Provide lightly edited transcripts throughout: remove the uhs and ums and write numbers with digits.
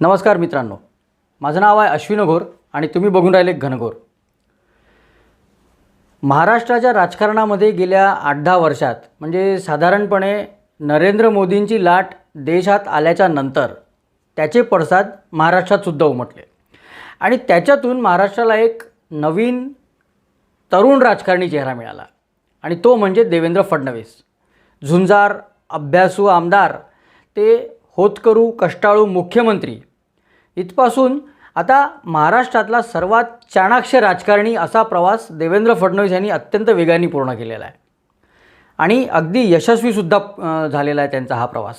नमस्कार मित्रांनो, माझं नाव आहे अश्विन घोर आणि तुम्ही बघून राहिले घनघोर. महाराष्ट्राच्या राजकारणामध्ये गेल्या 8-10 वर्षात म्हणजे साधारणपणे नरेंद्र मोदींची लाट देशात आल्याच्या नंतर त्याचे पडसाद महाराष्ट्रातसुद्धा उमटले आणि त्याच्यातून महाराष्ट्राला एक नवीन तरुण राजकारणी चेहरा मिळाला आणि तो म्हणजे देवेंद्र फडणवीस. झुंजार अभ्यासू आमदार ते होतकरू कष्टाळू मुख्यमंत्री इथपासून आता महाराष्ट्रातला सर्वात चाणाक्ष राजकारणी असा प्रवास देवेंद्र फडणवीस यांनी अत्यंत वेगाने पूर्ण केलेला आहे आणि अगदी यशस्वीसुद्धा झालेला आहे त्यांचा हा प्रवास.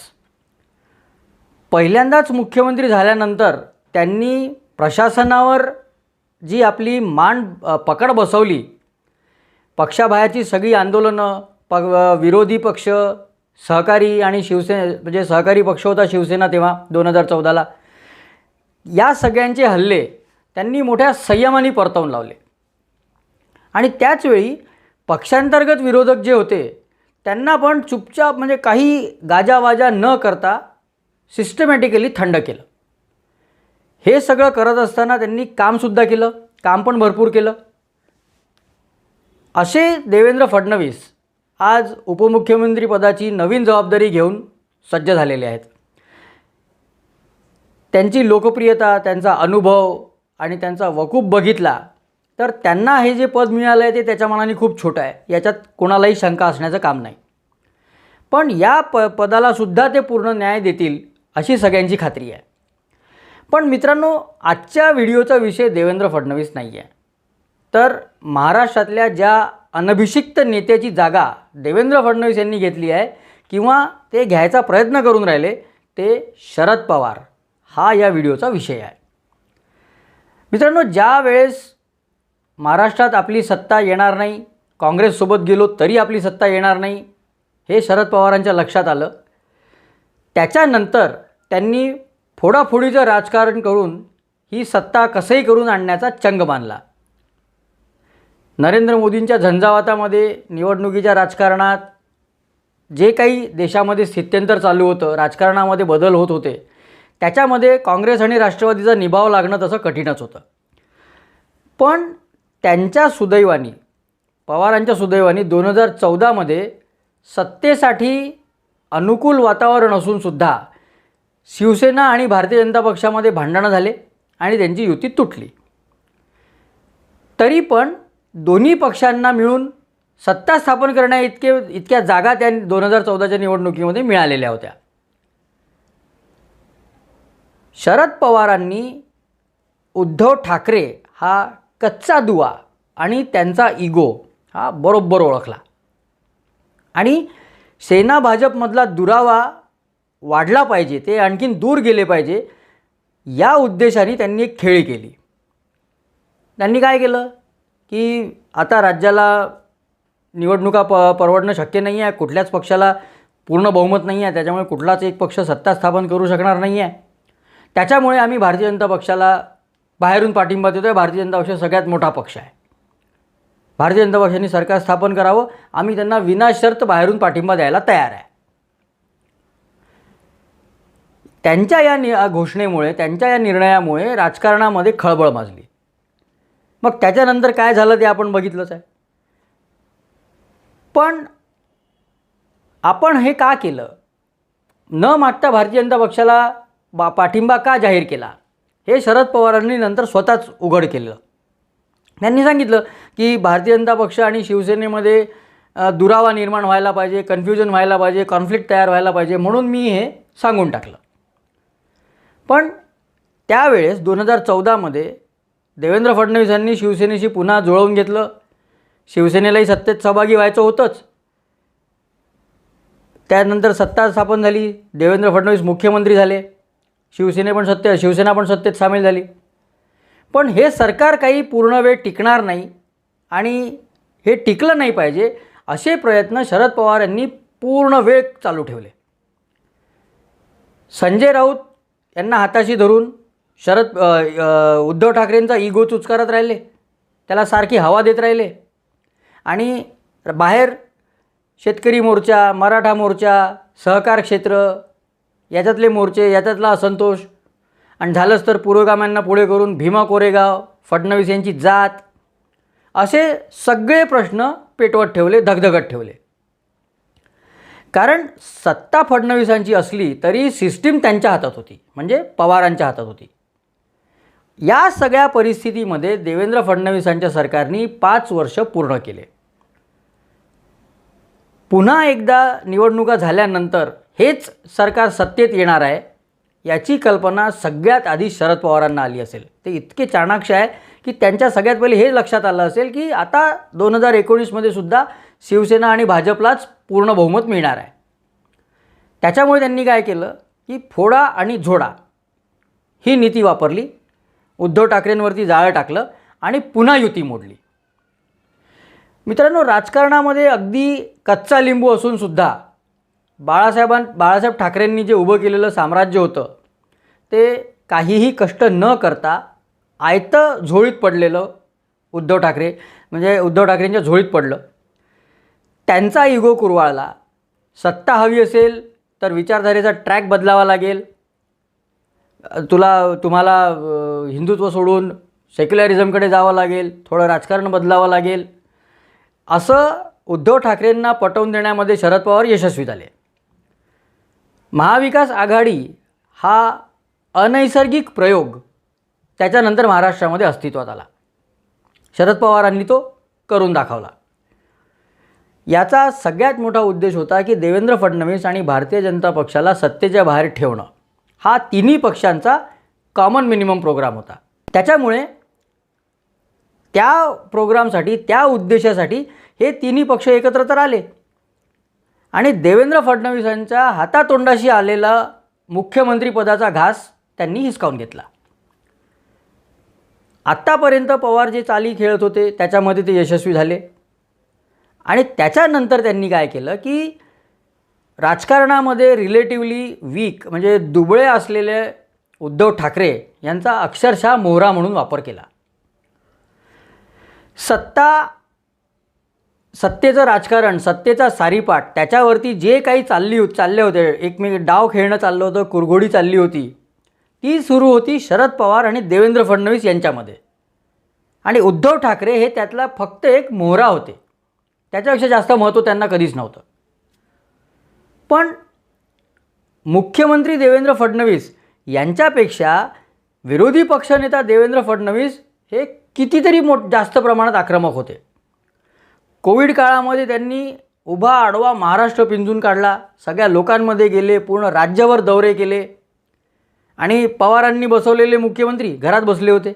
पहिल्यांदाच मुख्यमंत्री झाल्यानंतर त्यांनी प्रशासनावर जी आपली पकड बसवली, पक्षाबाहेरची सगळी आंदोलनं, विरोधी पक्ष, सहकारी आणि म्हणजे सहकारी पक्ष होता शिवसेना तेव्हा 2014ला, या सगळ्यांचे हल्ले त्यांनी मोठ्या संयमाने परतवून लावले आणि त्याचवेळी पक्षांतर्गत विरोधक जे होते त्यांना पण चुपचाप म्हणजे काही गाजावाजा न करता सिस्टमॅटिकली थंड केलं. हे सगळं करत असताना त्यांनी कामसुद्धा केलं, काम पण भरपूर केलं. असे देवेंद्र फडणवीस आज उपमुख्यमंत्रीपदाची नवीन जबाबदारी घेऊन सज्ज झालेले आहेत. त्यांची लोकप्रियता, त्यांचा अनुभव आणि त्यांचा वकूफ बघितला तर त्यांना हे जे पद मिळालं आहे ते त्याच्या मनाने खूप छोटं आहे, याच्यात कोणालाही शंका असण्याचं काम नाही. पण या पदालासुद्धा ते पूर्ण न्याय देतील अशी सगळ्यांची खात्री आहे. पण मित्रांनो, आजच्या व्हिडिओचा विषय देवेंद्र फडणवीस नाही आहे, तर महाराष्ट्रातल्या ज्या अनभिषिक्त नेत्याची जागा देवेंद्र फडणवीस यांनी घेतली आहे किंवा ते घ्यायचा प्रयत्न करून राहिले ते शरद पवार हा या व्हिडिओचा विषय आहे. मित्रांनो, ज्या वेळेस महाराष्ट्रात आपली सत्ता येणार नाही, काँग्रेससोबत गेलो तरी आपली सत्ता येणार नाही हे शरद पवारांच्या लक्षात आलं, त्याच्यानंतर त्यांनी फोडाफोडीचं राजकारण करून ही सत्ता कसंही करून आणण्याचा चंग बांधला. नरेंद्र मोदींच्या झंझावातामध्ये निवडणुकीच्या राजकारणात जे काही देशामध्ये स्थित्यंतर चालू होतं, राजकारणामध्ये बदल होत होते, त्याच्यामध्ये काँग्रेस आणि राष्ट्रवादीचा निभाव लागणं तसं कठीणच होतं. पण त्यांच्या सुदैवाने, पवारांच्या सुदैवाने 2014मध्ये सत्तेसाठी अनुकूल वातावरण असूनसुद्धा शिवसेना आणि भारतीय जनता पक्षामध्ये भांडणं झाले आणि त्यांची युती तुटली. तरी पण दोन्ही पक्षांना मिळून सत्ता स्थापन इतक्या जागा त्या 2014च्या निवडणुकीमध्ये मिळालेल्या होत्या. शरद पवारांनी उद्धव ठाकरे हा कच्चा दुवा आणि त्यांचा इगो हा बरोबर ओळखला आणि सेना भाजपमधला दुरावा वाढला पाहिजे, ते आणखीन दूर गेले पाहिजे, या उद्देशाने त्यांनी एक खेळी केली. त्यांनी काय केलं की आता राज्याला निवडणुका परवडणं शक्य नाही आहे, कुठल्याच पक्षाला पूर्ण बहुमत नाही आहे, त्याच्यामुळे कुठलाच एक पक्ष सत्ता स्थापन करू शकणार नाही आहे, त्याच्यामुळे आम्ही भारतीय जनता पक्षाला बाहेरून पाठिंबा देतो आहे. भारतीय जनता पक्ष सगळ्यात मोठा पक्ष आहे, भारतीय जनता पक्षाने सरकार स्थापन करावं, आम्ही त्यांना विनाशर्त बाहेरून पाठिंबा द्यायला तयार आहे. त्यांच्या या घोषणेमुळे, त्यांच्या या निर्णयामुळे राजकारणामध्ये खळबळ माजली. मग त्याच्यानंतर काय झालं ते आपण बघितलंच आहे. पण आपण हे का केलं, न मागता भारतीय जनता पक्षाला पाठिंबा का जाहीर केला, हे शरद पवारांनी नंतर स्वतःच उघड केलं. त्यांनी सांगितलं की भारतीय जनता पक्ष आणि शिवसेनेमध्ये दुरावा निर्माण व्हायला पाहिजे, कन्फ्युजन व्हायला पाहिजे, कॉन्फ्लिक्ट तयार व्हायला पाहिजे, म्हणून मी हे सांगून टाकलं. पण त्यावेळेस 2014मध्ये देवेंद्र फडणवीस यांनी शिवसेनेशी पुन्हा जुळवून घेतलं. शिवसेनेलाही सत्तेत सहभागी व्हायचं होतंच. त्यानंतर सत्ता स्थापन झाली, देवेंद्र फडणवीस मुख्यमंत्री झाले, शिवसेना पण सत्तेत सामील झाली. पण हे सरकार काही पूर्ण वेळ टिकणार नाही आणि हे टिकलं नाही पाहिजे असे प्रयत्न शरद पवार यांनी पूर्ण वेळ चालू ठेवले. संजय राऊत यांना हाताशी धरून उद्धव ठाकरेंचा इगो चुचकारत राहिले, त्याला सारखी हवा देत राहिले आणि बाहेर शेतकरी मोर्चा, मराठा मोर्चा, सहकार क्षेत्र, याच्यातले मोर्चे, याच्यातला असंतोष आणि झालंच तर पुरोगाम्यांना पुढे करून भीमा कोरेगाव, फडणवीस यांची जात, असे सगळे प्रश्न पेटवत ठेवले, धगधगत ठेवले. कारण सत्ता फडणवीसांची असली तरी सिस्टीम त्यांच्या हातात होती, म्हणजे पवारांच्या हातात होती. या सगळ्या परिस्थितीमध्ये देवेंद्र फडणवीसांच्या सरकारने 5 वर्ष पूर्ण केले. पुन्हा एकदा निवडणुका झाल्यानंतर हेच सरकार सत्तेत येणार आहे याची कल्पना सगळ्यात आधी शरद पवारांना आली असेल. ते इतके चाणाक्ष आहे की त्यांच्या सगळ्यात पहिले हे लक्षात आलं असेल की आता 2019मध्ये सुद्धा शिवसेना आणि भाजपलाच पूर्ण बहुमत मिळणार आहे. त्याच्यामुळे त्यांनी काय केलं की फोडा आणि झोडा ही नीती वापरली. उद्धव ठाकरेंवरती जाळं टाकलं आणि पुन्हा युती मोडली. मित्रांनो, राजकारणामध्ये अगदी कच्चा लिंबू असूनसुद्धा बाळासाहेब ठाकरेंनी जे उभं केलेलं साम्राज्य होतं ते काहीही कष्ट न करता आयतं झोळीत पडलेलं उद्धव ठाकरेंच्या झोळीत पडलं. त्यांचा इगो कुरवाळला. सत्ता हवी असेल तर विचारधारेचा ट्रॅक बदलावा लागेल, तुम्हाला हिंदुत्व सोडून सेक्युलरिझमकडे जावं लागेल, थोडं राजकारण बदलावं लागेल, असं उद्धव ठाकरेंना पटवून देण्यामध्ये शरद पवार यशस्वी झाले. महाविकास आघाडी हा अनैसर्गिक प्रयोग त्याच्यानंतर महाराष्ट्रामध्ये अस्तित्वात आला. शरद पवारांनी तो करून दाखवला. याचा सगळ्यात मोठा उद्देश होता की देवेंद्र फडणवीस आणि भारतीय जनता पक्षाला सत्तेच्या बाहेर ठेवणं. हा तिन्ही पक्षांचा कॉमन मिनिमम प्रोग्राम होता. त्याच्यामुळे त्या प्रोग्रामसाठी, त्या उद्देशासाठी हे तिन्ही पक्ष एकत्र तर आले आणि देवेंद्र फडणवीसांच्या हातातोंडाशी आलेला मुख्यमंत्रीपदाचा घास त्यांनी हिसकावून घेतला. आत्तापर्यंत पवार जे चाली खेळत होते त्याच्यामध्ये ते यशस्वी झाले आणि त्याच्यानंतर त्यांनी काय केलं की राजकारणामध्ये रिलेटिव्हली वीक म्हणजे दुबळे असलेले उद्धव ठाकरे यांचा अक्षरशः मोहरा म्हणून वापर केला. सत्तेचं राजकारण, सत्तेचा सारीपाट, त्याच्यावरती जे काही चालले होते, एकमेक डाव खेळणं चाललं होतं, कुरघोडी चालली होती, ती सुरू होती शरद पवार आणि देवेंद्र फडणवीस यांच्यामध्ये. आणि उद्धव ठाकरे हे त्यातला फक्त एक मोहरा होते. त्याच्यापेक्षा जास्त महत्त्व त्यांना कधीच नव्हतं. पण मुख्यमंत्री देवेंद्र फडणवीस यांच्यापेक्षा विरोधी पक्षनेता देवेंद्र फडणवीस हे कितीतरी जास्त प्रमाणात आक्रमक होते. कोविड काळामध्ये त्यांनी उभा आडवा महाराष्ट्र पिंजून काढला, सगळ्या लोकांमध्ये गेले, पूर्ण राज्यभर दौरे केले आणि पवारांनी बसवलेले मुख्यमंत्री घरात बसले होते.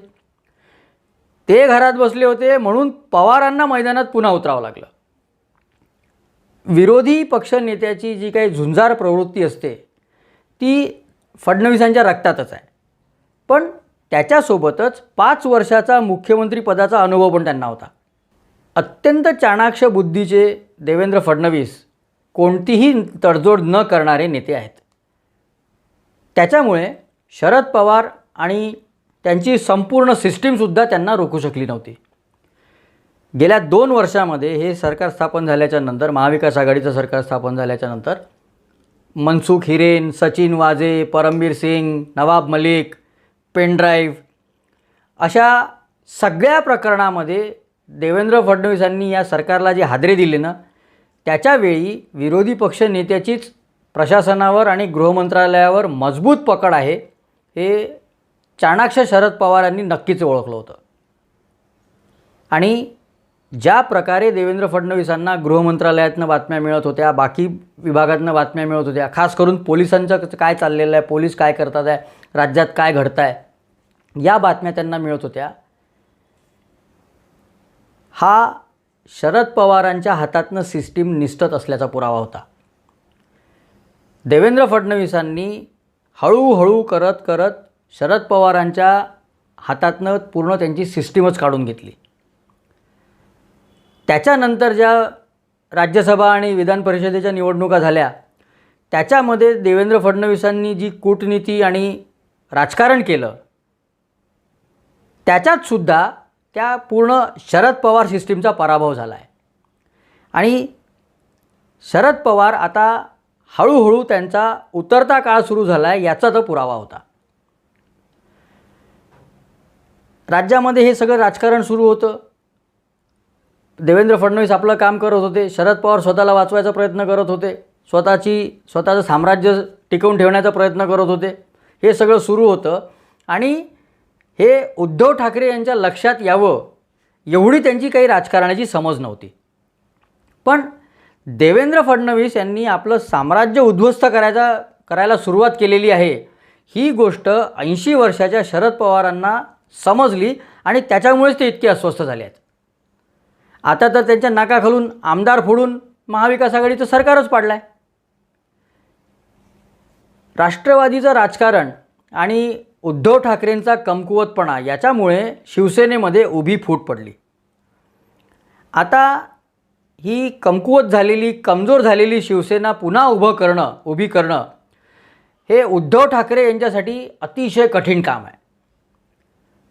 ते घरात बसले होते म्हणून पवारांना मैदानात पुन्हा उतरावं लागलं. विरोधी पक्षनेत्याची जी काही झुंजार प्रवृत्ती असते ती फडणवीसांच्या रक्तातच आहे. पण त्याच्यासोबतच 5 वर्षाचा मुख्यमंत्रीपदाचा अनुभव पण त्यांना होता. अत्यंत चाणाक्ष बुद्धीचे देवेंद्र फडणवीस कोणतीही तडजोड न करणारे नेते आहेत. त्याच्यामुळे शरद पवार आणि त्यांची संपूर्ण सिस्टीमसुद्धा त्यांना रोखू शकली नव्हती. गेल्या 2 वर्षामध्ये हे सरकार स्थापन झाल्याच्या नंतर, महाविकास आघाडीचं सरकार स्थापन झाल्याच्या नंतर मनसुख हिरेन, सचिन वाझे, परमबीर सिंग, नवाब मलिक, पेनड्राईव्ह अशा सगळ्या प्रकरणामध्ये देवेंद्र फडणवीसांनी या सरकारला जे हादरे दिले ना, त्याच्यावेळी विरोधी पक्ष नेत्याचीच प्रशासनावर आणि गृहमंत्रालयावर मजबूत पकड आहे हे चाणाक्ष शरद पवारांनी नक्कीच ओळखलं होतं. आणि ज्या प्रकारे देवेंद्र फडणवीसांना गृहमंत्रालयातनं बातम्या मिळत होत्या, बाकी विभागातनं बातम्या मिळत होत्या, खास करून पोलिसांचं काय चाललेलं आहे, पोलीस काय करतात आहे, राज्यात काय घडतं आहे, या बातम्या त्यांना मिळत होत्या. हा शरद पवारांच्या हातातनं सिस्टीम निसटत असल्याचा पुरावा होता. देवेंद्र फडणवीसांनी हळूहळू करत करत शरद पवारांच्या हातातनं पूर्ण त्यांची सिस्टीमच काढून घेतली. त्याच्यानंतर ज्या राज्यसभा आणि विधान परिषदेच्या निवडणुका झाल्या त्याच्यामध्ये देवेंद्र फडणवीसांनी जी कूटनीती आणि राजकारण केलं त्याच्यातसुद्धा त्या पूर्ण शरद पवार सिस्टीमचा पराभव झाला आहे. आणि शरद पवार आता हळूहळू त्यांचा उतरता काळ सुरू झाला आहे याचा तो पुरावा होता. राज्यामध्ये हे सगळं राजकारण सुरू होतं. देवेंद्र फडणवीस आपलं काम करत होते, शरद पवार स्वतःला वाचवायचा प्रयत्न करत होते, स्वतःचं साम्राज्य टिकवून ठेवण्याचा प्रयत्न करत होते. हे सगळं सुरू होतं आणि हे उद्धव ठाकरे यांच्या लक्षात यावं एवढी त्यांची काही राजकारणाची समज नव्हती. पण देवेंद्र फडणवीस यांनी आपलं साम्राज्य उद्ध्वस्त करायला सुरुवात केलेली आहे, ही गोष्ट 80 वर्षाच्या शरद पवारांना समजली आणि त्याच्यामुळेच ते इतके अस्वस्थ झाले आहेत. आता तर त्यांच्या नाकाखालून आमदार फोडून महाविकास आघाडीचं सरकारच पाडलं आहे. राष्ट्रवादीचं राजकारण आणि उद्धव ठाकरेंचा कमकुवतपणा याच्यामुळे शिवसेनेमध्ये उभी फूट पडली. आता ही कमकुवत झालेली, कमजोर झालेली शिवसेना पुन्हा उभी करणं हे उद्धव ठाकरे यांच्यासाठी अतिशय कठीण काम आहे.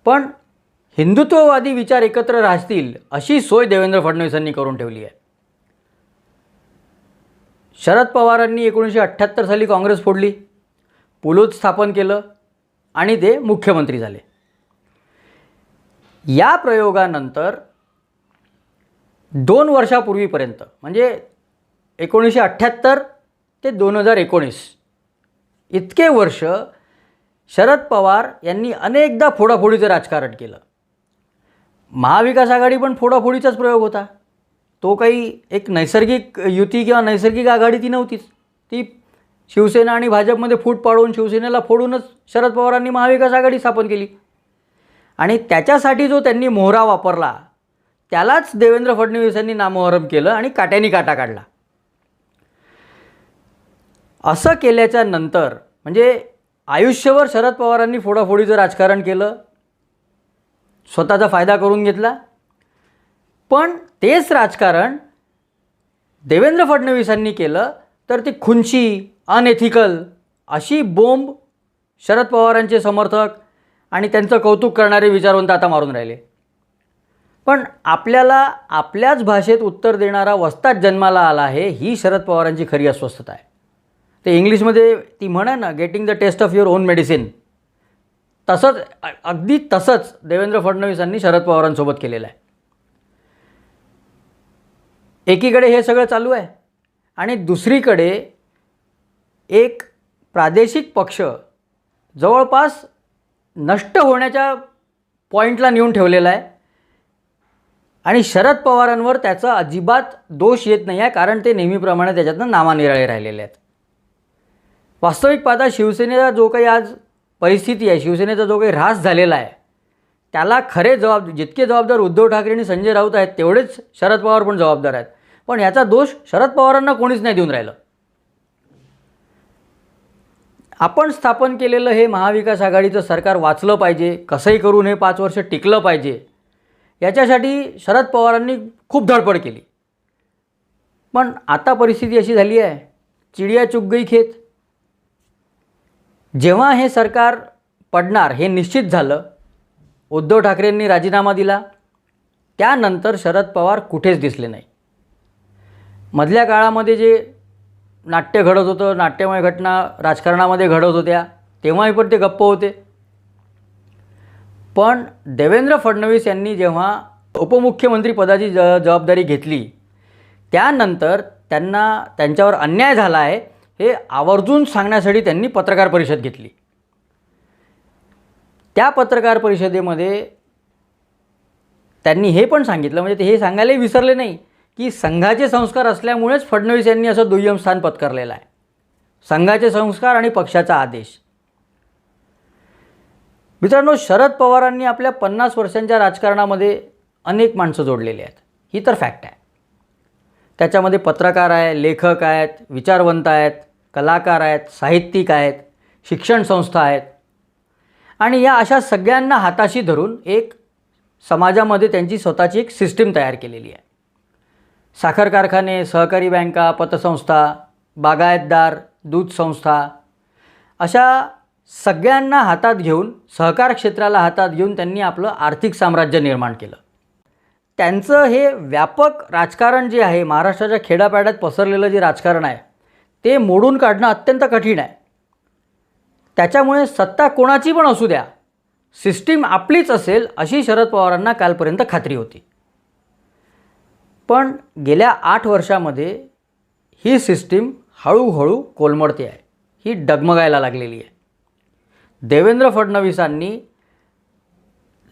पण हिंदुत्ववादी विचार एकत्र राहतील अशी सोय देवेंद्र फडणवीसांनी करून ठेवली आहे. शरद पवारांनी 1978 साली काँग्रेस फोडली, पुलोद स्थापन केलं आणि ते मुख्यमंत्री झाले. या प्रयोगानंतर 2 वर्षापूर्वीपर्यंत म्हणजे 1978 ते 2019 इतके वर्ष शरद पवार यांनी अनेकदा फोडाफोडीचं राजकारण केलं. महाविकास आघाडी पण फोडाफोडीचाच प्रयोग होता. तो काही एक नैसर्गिक युती किंवा नैसर्गिक आघाडी ती नव्हतीच. ती शिवसेना आणि भाजपमध्ये फूट पाडून शिवसेनेला फोडूनच शरद पवारांनी महाविकास आघाडी स्थापन केली. आणि त्याच्यासाठी जो त्यांनी मोहरा वापरला त्यालाच देवेंद्र फडणवीसांनी नामोहरम केलं आणि काट्याने काटा काढला. असं केल्याच्या नंतर म्हणजे आयुष्यभर शरद पवारांनी फोडाफोडीचं राजकारण केलं, स्वतःचा फायदा करून घेतला. पण तेच राजकारण देवेंद्र फडणवीसांनी केलं तर ती खुंची, अनएथिकल अशी बोंब शरद पवारांचे समर्थक आणि त्यांचं कौतुक करणारे विचारवंत आता मारून राहिले. पण आपल्याला आपल्याच भाषेत उत्तर देणारा वस्ताद जन्माला आला आहे, ही शरद पवारांची खरी अस्वस्थता आहे. ते इंग्लिशमध्ये ती म्हण आहे ना, getting the taste of your own medicine, अगदी तसंच देवेंद्र फडणवीसांनी शरद पवारांसोबत केलेलं आहे. एकीकडे हे सगळं चालू आहे आणि दुसरीकडे एक प्रादेशिक पक्ष जवळपास नष्ट होण्याच्या पॉईंटला नेऊन ठेवलेला आहे आणि शरद पवारांवर त्याचा अजिबात दोष येत नाही आहे, कारण ते नेहमीप्रमाणे त्याच्यातनं नामानिराळे राहिलेले आहेत. वास्तविक पाहता शिवसेनेचा जो काही आज परिस्थिती आहे, शिवसेनेचा जो काही ऱ्हास झालेला आहे, त्याला जितके जबाबदार उद्धव ठाकरे आणि संजय राऊत आहेत तेवढेच शरद पवार पण जबाबदार आहेत. पण याचा दोष शरद पवारांना कोणीच नाही देऊन राहिलं. आपण स्थापन केलेलं हे महाविकास आघाडीचं सरकार वाचलं पाहिजे, कसंही करून हे 5 वर्ष टिकलं पाहिजे, याच्यासाठी शरद पवारांनी खूप धडपड केली. पण आता परिस्थिती अशी झाली आहे, चिडिया चुग गई खेत. जेव्हा हे सरकार पडणार हे निश्चित झालं, उद्धव ठाकरेंनी राजीनामा दिला, त्यानंतर शरद पवार कुठेच दिसले नाही. मधल्या काळामध्ये जे नाट्य घडत होतं, नाट्यमय घटना राजकारणामध्ये घडत होत्या, तेव्हाही पण ते गप्प होते. पण देवेंद्र फडणवीस यांनी जेव्हा उपमुख्यमंत्री पदाची जबाबदारी घेतली, त्यानंतर त्यांच्यावर अन्याय झाला आहे हे आवर्जून सांगण्यासाठी त्यांनी पत्रकार परिषद घेतली. त्या पत्रकार परिषदेमध्ये त्यांनी हे पण सांगितलं, म्हणजे ते हे सांगायलाही विसरले नाही, की संघाचे संस्कार असल्यामुळेच फडणवीस यांनी असं दुय्यम स्थान पत्करलेलं आहे. संघाचे संस्कार आणि पक्षाचा आदेश. मित्रांनो, शरद पवारांनी आपल्या 50 वर्षांच्या राजकारणामध्ये अनेक माणसं जोडलेली आहेत, ही तर फॅक्ट आहे. त्याच्यामध्ये पत्रकार आहे, लेखक आहेत, विचारवंत आहेत, कलाकार आहेत, साहित्यिक आहेत, शिक्षण संस्था आहेत आणि या अशा सगळ्यांना हाताशी धरून एक समाजामध्ये त्यांची स्वतःची एक सिस्टीम तयार केलेली आहे. साखर कारखाने, सहकारी बँका, पतसंस्था, बागायतदार, दूध संस्था अशा सगळ्यांना हातात घेऊन, सहकार क्षेत्राला हातात घेऊन त्यांनी आपलं आर्थिक साम्राज्य निर्माण केलं. त्यांचं हे व्यापक राजकारण जे आहे, महाराष्ट्राच्या खेड्यापाड्यात पसरलेलं जे राजकारण आहे ते मोडून काढणं अत्यंत कठीण आहे. त्याच्यामुळे सत्ता कोणाची पण असू द्या, सिस्टीम आपलीच असेल अशी शरद पवारांना कालपर्यंत खात्री होती. पण गेल्या 8 वर्षामध्ये ही सिस्टीम हळूहळू कोलमडते आहे, ही डगमगायला लागलेली आहे. देवेंद्र फडणवीसांनी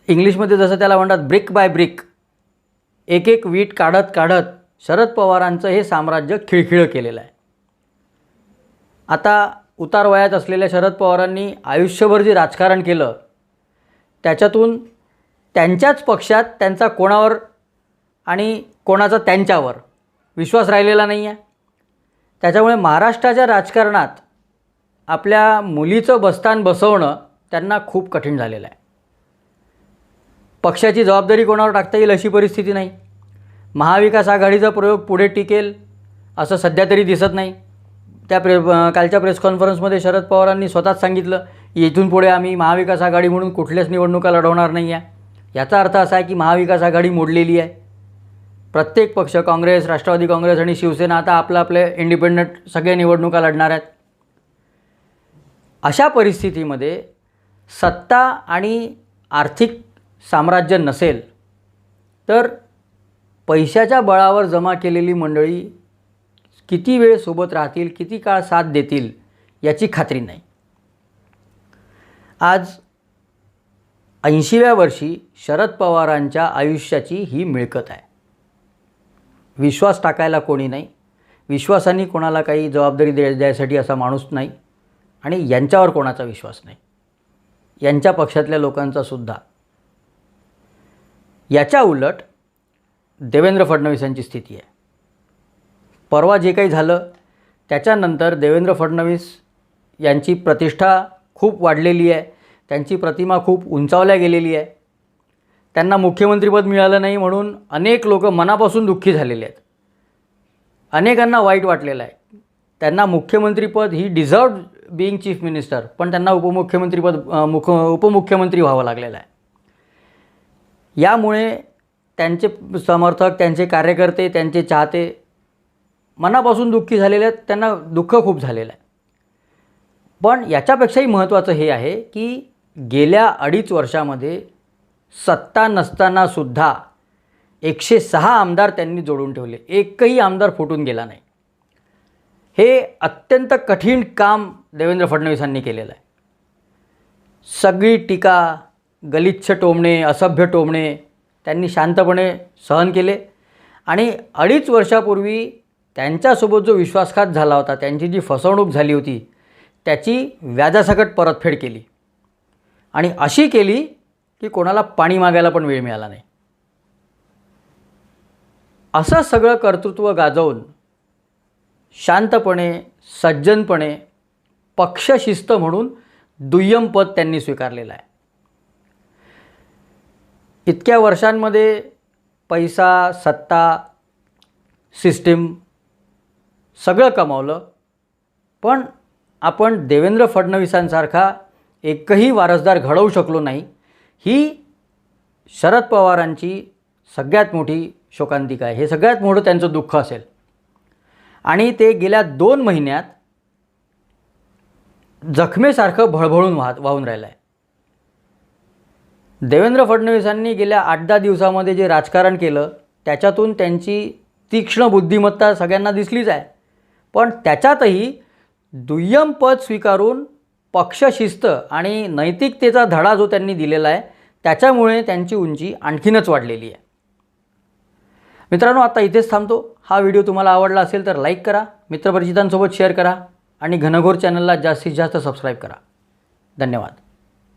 इंग्लिशमध्ये जसं त्याला म्हणतात ब्रिक बाय ब्रिक, एक एक वीट काढत काढत शरद पवारांचं हे साम्राज्य खिळखिळं केलेलं आहे. आता उतार वयात असलेल्या शरद पवारांनी आयुष्यभर जे राजकारण केलं त्याच्यातून त्यांच्याच पक्षात त्यांचा कोणावर आणि कोणाचा त्यांच्यावर विश्वास राहिलेला नाही आहे. त्याच्यामुळे महाराष्ट्राच्या राजकारणात आपल्या मुलीचं बस्तान बसवणं त्यांना खूप कठीण झालेलं आहे. पक्षाची जबाबदारी कोणावर टाकता येईल अशी परिस्थिती नाही. महाविकास आघाडीचा प्रयोग पुढे टिकेल असं सध्या तरी दिसत नाही. कालच्या प्रेस कॉन्फरन्समध्ये शरद पवारांनी स्वतःच सांगितलं की इथून पुढे आम्ही महाविकास आघाडी म्हणून कुठल्याच निवडणुका लढवणार नाही आहे. याचा अर्थ असा आहे की महाविकास आघाडी मोडलेली आहे. प्रत्येक पक्ष, काँग्रेस, राष्ट्रवादी काँग्रेस आणि शिवसेना आता आपले इंडिपेंडंट सगळे निवडणुका लढणार आहेत. अशा परिस्थितीमध्ये सत्ता आणि आर्थिक साम्राज्य नसेल तर पैशाच्या बळावर जमा केलेली मंडळी किती वेळ सोबत राहतील, किती काळ साथ देतील याची खात्री नाही. आज 80व्या वर्षी शरद पवारांच्या आयुष्याची ही मिळकत आहे. विश्वास टाकायला कोणी नाही, विश्वासाने कोणाला काही जबाबदारी द्यायसाठी असा माणूस नाही आणि यांच्यावर कोणाचा विश्वास नाही, यांच्या पक्षातल्या लोकांचा सुद्धा. याच्या उलट देवेंद्र फडणवीसांची स्थिती आहे. परवा जे काही झालं त्याच्यानंतर देवेंद्र फडणवीस यांची प्रतिष्ठा खूप वाढलेली आहे, त्यांची प्रतिमा खूप उंचावल्या गेलेली आहे. त्यांना मुख्यमंत्रीपद मिळालं नाही म्हणून अनेक लोक मनापासून दुःखी झालेले आहेत. अनेकांना वाईट वाटलेलं आहे. त्यांना मुख्यमंत्रीपद ही डिझर्व्ड बिईंग चीफ मिनिस्टर, पण त्यांना उपमुख्यमंत्री व्हावं लागलेलं आहे. यामुळे त्यांचे समर्थक, त्यांचे कार्यकर्ते, त्यांचे चाहते मनापासून दुःखी झालेले आहेत. त्यांना दुःख खूप झालेलं आहे. पण याच्यापेक्षाही महत्त्वाचं हे आहे की गेल्या 2.5 वर्षामध्ये सत्ता नसतानासुद्धा 106 आमदार त्यांनी जोडून ठेवले. एकही आमदार फुटून गेला नाही. हे अत्यंत कठीण काम देवेंद्र फडणवीसांनी केलेलं आहे. सगळी टीका, गलिच्छ टोमणे, असभ्य टोमणे त्यांनी शांतपणे सहन केले आणि 2.5 वर्षापूर्वी त्यांच्यासोबत जो विश्वासघात झाला होता, त्यांची जी फसवणूक झाली होती त्याची व्याजासकट परतफेड केली आणि अशी केली की कोणाला पाणी मागायला पण वेळ मिळाला नाही. असं सगळं कर्तृत्व गाजवून शांतपणे, सज्जनपणे पक्षशिस्त म्हणून दुय्यम पद त्यांनी स्वीकारलेलं आहे. इतक्या वर्षांमध्ये पैसा, सत्ता, सिस्टीम सगळं कमावलं, पण आपण देवेंद्र फडणवीसांसारखा एकही वारसदार घडवू शकलो नाही. ही शरद पवारांची सगळ्यात मोठी शोकांतिका आहे. हे सगळ्यात मोठं त्यांचं दुःख असेल आणि ते गेल्या 2 महिन्यात जखमेसारखं भळभळून वाहून राहिलं आहे. देवेंद्र फडणवीसांनी गेल्या 8-10 दिवसामध्ये जे राजकारण केलं त्याच्यातून त्यांची तीक्ष्ण बुद्धिमत्ता सगळ्यांना दिसलीच आहे. पण त्याच्यातही दुय्यम पद स्वीकारून पक्षशिस्त आणि नैतिकतेचा धडा जो त्यांनी दिलेला आहे त्याच्यामुळे त्यांची उंची आणखीनच वाढलेली आहे. मित्रांनो, आता इथेच थांबतो. हा व्हिडिओ तुम्हाला आवडला असेल तर लाईक करा, मित्रपरिचितांसोबत शेअर करा आणि घनघोर चॅनलला जास्तीत जास्त सबस्क्राईब करा. धन्यवाद.